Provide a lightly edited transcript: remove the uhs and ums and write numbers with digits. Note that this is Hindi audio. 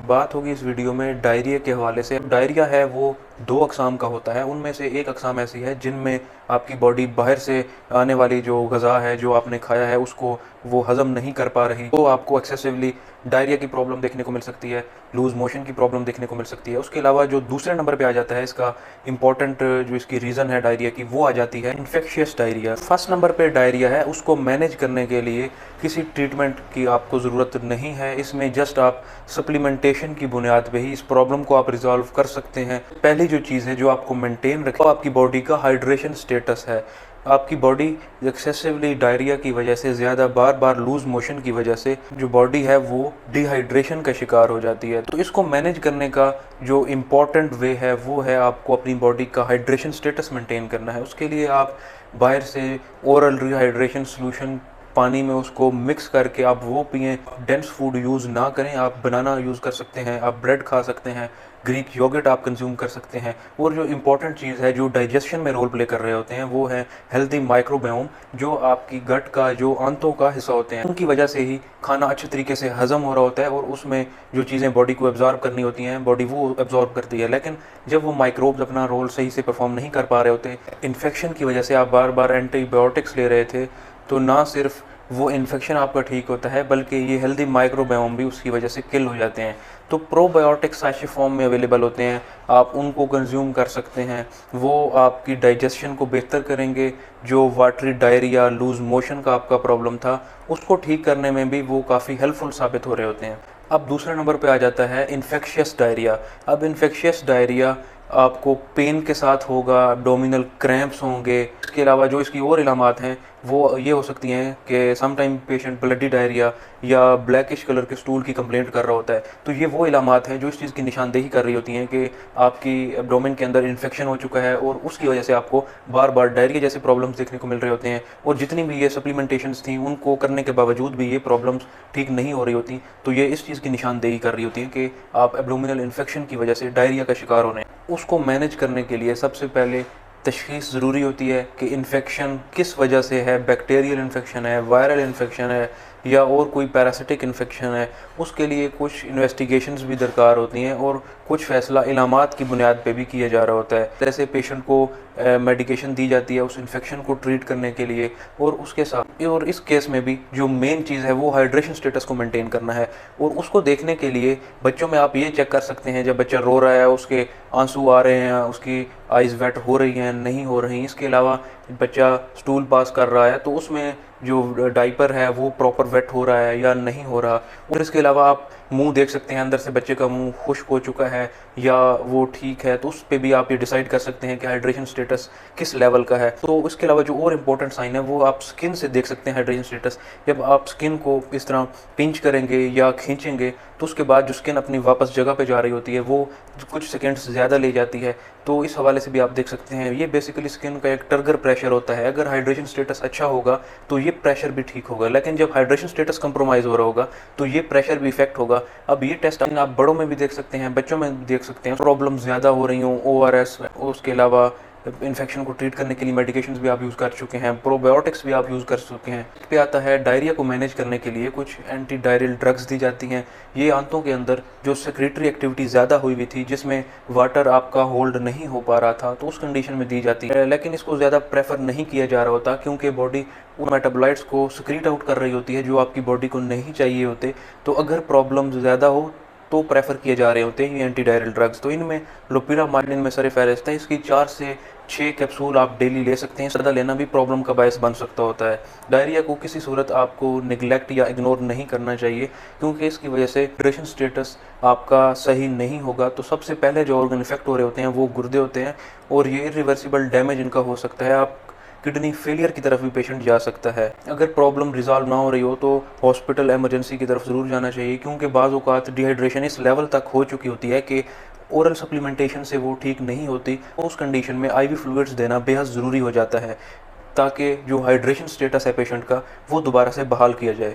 बात होगी इस वीडियो में डायरिया के हवाले से। डायरिया है वो दो अक़साम का होता है। उनमें से एक अक़साम ऐसी है जिनमें आपकी बॉडी बाहर से आने वाली जो ग़िज़ा है, जो आपने खाया है, उसको वो हज़म नहीं कर पा रही, तो आपको एक्सेसिवली डायरिया की प्रॉब्लम देखने को मिल सकती है, लूज़ मोशन की प्रॉब्लम देखने को मिल सकती है। उसके अलावा जो दूसरे नंबर पे आ जाता है इसका इम्पॉर्टेंट जो इसकी रीज़न है डायरिया की, वो आ जाती है इन्फेक्शियस डायरिया। फर्स्ट नंबर पे डायरिया है, उसको मैनेज करने के लिए किसी ट्रीटमेंट की आपको ज़रूरत नहीं है। इसमें जस्ट आप सप्लीमेंटेशन की बुनियाद पे ही इस प्रॉब्लम को आप रिज़ॉल्व कर सकते हैं। पहली जो चीज़ है जो आपको मेंटेन रखे, आपकी बॉडी का हाइड्रेशन स्टेटस है। आपकी बॉडी एक्सेसिवली डायरिया की वजह से, ज़्यादा बार बार लूज़ मोशन की वजह से जो बॉडी है वो डिहाइड्रेशन का शिकार हो जाती है। तो इसको मैनेज करने का जो इम्पॉर्टेंट वे है वो है आपको अपनी बॉडी का हाइड्रेशन स्टेटस मेंटेन करना है। उसके लिए आप बाहर से ओरल रिहाइड्रेशन सॉल्यूशन पानी में उसको मिक्स करके आप वो पिएं। डेंस फूड यूज़ ना करें। आप बनाना यूज़ कर सकते हैं, आप ब्रेड खा सकते हैं, ग्रीक योगर्ट आप कंज्यूम कर सकते हैं। और जो इम्पॉर्टेंट चीज़ है जो डाइजेशन में रोल प्ले कर रहे होते हैं वो है हेल्दी माइक्रोबायोम, जो आपकी गट का, जो आंतों का हिस्सा होते हैं। उनकी वजह से ही खाना अच्छे तरीके से हज़म हो रहा होता है और उसमें जो चीज़ें बॉडी को एब्जॉर्ब करनी होती हैं बॉडी वो एब्जॉर्ब करती है। लेकिन जब वो माइक्रोब्स अपना रोल सही से परफॉर्म नहीं कर पा रहे होते, इन्फेक्शन की वजह से आप बार बार एंटीबायोटिक्स ले रहे थे, तो ना सिर्फ वो इन्फेक्शन आपका ठीक होता है बल्कि ये हेल्दी माइक्रोबायोम भी उसकी वजह से किल हो जाते हैं। तो प्रोबायोटिक्स सैशे फॉर्म में अवेलेबल होते हैं, आप उनको कंज्यूम कर सकते हैं। वो आपकी डाइजेशन को बेहतर करेंगे। जो वाटरी डायरिया, लूज़ मोशन का आपका प्रॉब्लम था, उसको ठीक करने में भी वो काफ़ी हेल्पफुल साबित हो रहे होते हैं। अब दूसरे नंबर पे आ जाता है इन्फेक्शियस डायरिया। अब इन्फेक्शियस डायरिया आपको पेन के साथ होगा, एब्डोमिनल क्रैम्प्स होंगे। इसके अलावा जो इसकी और इलामात हैं वो ये हो सकती हैं कि समटाइम पेशेंट ब्लडी डायरिया या ब्लैकिश कलर के स्टूल की कंप्लेंट कर रहा होता है। तो ये वो इलामात हैं जो इस चीज़ की निशानदेही कर रही होती हैं कि आपकी एब्डोमेन के अंदर इन्फेक्शन हो चुका है और उसकी वजह से आपको बार बार डायरिया जैसे प्रॉब्लम्स देखने को मिल रहे होते हैं। और जितनी भी ये सप्लीमेंटेशंस थी उनको करने के बावजूद भी ये प्रॉब्लम्स ठीक नहीं हो रही होती। तो ये इस चीज़ की निशानदेही कर रही होती है कि आप एब्डोमिनल इन्फेक्शन की वजह से डायरिया का शिकार होने। उसको मैनेज करने के लिए सबसे पहले तशख़ीस ज़रूरी होती है कि इन्फेक्शन किस वजह से है, बैक्टीरियल इन्फेक्शन है, वायरल इन्फेक्शन है या और कोई पैरासिटिक इन्फेक्शन है। उसके लिए कुछ इन्वेस्टिगेशंस भी दरकार होती हैं और कुछ फ़ैसला इलामात की बुनियाद पे भी किया जा रहा होता है। जैसे पेशेंट को मेडिकेशन दी जाती है उस इन्फेक्शन को ट्रीट करने के लिए, और उसके साथ और इस केस में भी जो मेन चीज़ है वो हाइड्रेशन स्टेटस को मेंटेन करना है। और उसको देखने के लिए बच्चों में आप ये चेक कर सकते हैं, जब बच्चा रो रहा है, उसके आंसू आ रहे हैं, उसकी आइज़ वेट हो रही हैं, नहीं हो रही। इसके अलावा बच्चा स्टूल पास कर रहा है तो उसमें जो डाइपर है वो प्रॉपर वेट हो रहा है या नहीं हो रहा। और इसके अलावा आप मुंह देख सकते हैं, अंदर से बच्चे का मुंह खुश्क हो चुका है या वो ठीक है, तो उस पे भी आप ये डिसाइड कर सकते हैं कि हाइड्रेशन स्टेटस किस लेवल का है। तो इसके अलावा जो और इम्पोर्टेंट साइन है वो आप स्किन से देख सकते हैं हाइड्रेशन स्टेटस। जब आप स्किन को इस तरह पिंच करेंगे या खींचेंगे तो उसके बाद जो स्किन अपनी वापस जगह पे जा रही होती है वो कुछ सेकेंड्स ज़्यादा ले जाती है। तो इस हवाले से भी आप देख सकते हैं, ये बेसिकली स्किन का एक टर्गर प्रेशर होता है। अगर हाइड्रेशन स्टेटस अच्छा होगा तो ये प्रेशर भी ठीक होगा, लेकिन जब हाइड्रेशन स्टेटस कंप्रोमाइज़ हो रहा होगा तो ये प्रेशर भी इफेक्ट होगा। अब ये टेस्ट आप बड़ों में भी देख सकते हैं, बच्चों में भी देख सकते हैं। प्रॉब्लम ज़्यादा हो रही हों, ORS, उसके अलावा इन्फेक्शन को ट्रीट करने के लिए मेडिकेशंस भी आप यूज़ कर चुके हैं, प्रोबायोटिक्स भी आप यूज़ कर चुके हैं। पे आता है डायरिया को मैनेज करने के लिए कुछ एंटी डायरियल ड्रग्स दी जाती हैं। ये आंतों के अंदर जो सेक्रेटरी एक्टिविटी ज़्यादा हुई हुई थी, जिसमें वाटर आपका होल्ड नहीं हो पा रहा था, तो उस कंडीशन में दी जाती है। लेकिन इसको ज़्यादा प्रेफर नहीं किया जा रहा होता क्योंकि बॉडी उन मेटाबोलाइट्स को सिक्रीट आउट कर रही होती है जो आपकी बॉडी को नहीं चाहिए होते। तो अगर प्रॉब्लम ज़्यादा हो तो प्रेफर किए जा रहे होते हैं ये एंटी डायरियल ड्रग्स। तो इनमें लोपिरामाइड में सर फहरिस्त है। इसकी 4 से 6 कैप्सूल आप डेली ले सकते हैं। ज़्यादा लेना भी प्रॉब्लम का बायस बन सकता होता है। डायरिया को किसी सूरत आपको निगलेक्ट या इग्नोर नहीं करना चाहिए क्योंकि इसकी वजह से हाइड्रेशन स्टेटस आपका सही नहीं होगा। तो सबसे पहले जो ऑर्गन इफेक्ट हो रहे होते हैं वो गुर्दे होते हैं और ये इरिवर्सिबल डैमेज इनका हो सकता है। आप किडनी फेलियर की तरफ भी पेशेंट जा सकता है। अगर प्रॉब्लम रिजॉल्व ना हो रही हो तो हॉस्पिटल इमरजेंसी की तरफ ज़रूर जाना चाहिए क्योंकि बाज़ औक़ात डिहाइड्रेशन इस लेवल तक हो चुकी होती है कि ओरल सप्लीमेंटेशन से वो ठीक नहीं होती। उस कंडीशन में IV फ्लूइड्स देना बेहद ज़रूरी हो जाता है ताकि जो हाइड्रेशन स्टेटस है पेशेंट का वो दोबारा से बहाल किया जाए।